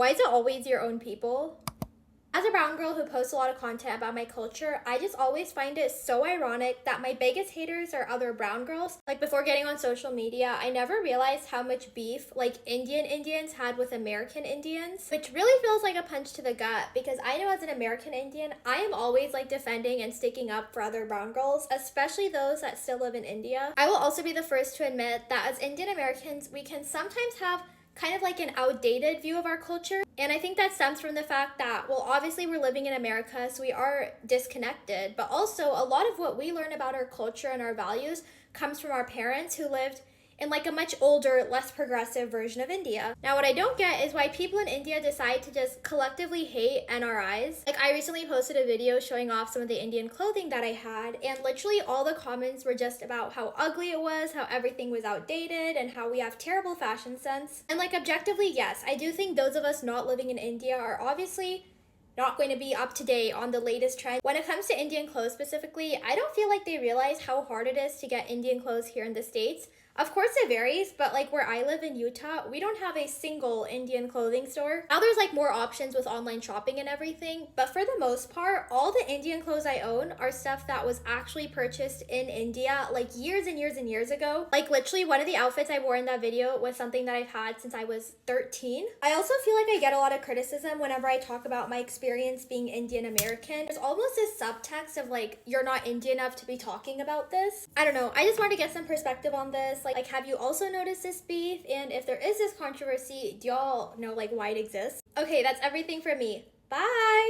Why is it always your own people? As a brown girl who posts a lot of content about my culture, I just always find it so ironic that my biggest haters are other brown girls. Like before getting on social media, I never realized how much beef like Indian Indians had with American Indians, which really feels like a punch to the gut because I know as an American Indian, I am always like defending and sticking up for other brown girls, especially those that still live in India. I will also be the first to admit that as Indian Americans, we can sometimes have kind of like an outdated view of our culture. And I think that stems from the fact that, well, obviously we're living in America, so we are disconnected, but also a lot of what we learn about our culture and our values comes from our parents who lived in like a much older, less progressive version of India. Now, what I don't get is why people in India decide to just collectively hate NRIs. Like, I recently posted a video showing off some of the Indian clothing that I had, and literally all the comments were just about how ugly it was, how everything was outdated, and how we have terrible fashion sense. And like, objectively, yes, I do think those of us not living in India are obviously not going to be up to date on the latest trend. When it comes to Indian clothes specifically, I don't feel like they realize how hard it is to get Indian clothes here in the States. Of course it varies, but like where I live in Utah, we don't have a single Indian clothing store. Now there's like more options with online shopping and everything, but for the most part, all the Indian clothes I own are stuff that was actually purchased in India like years and years and years ago. Like literally one of the outfits I wore in that video was something that I've had since I was 13. I also feel like I get a lot of criticism whenever I talk about my experience being Indian American. There's almost this subtext of like, you're not Indian enough to be talking about this. I don't know, I just wanted to get some perspective on this. Like, have you also noticed this beef? And if there is this controversy, do y'all know like why it exists? Okay, that's everything for me. Bye!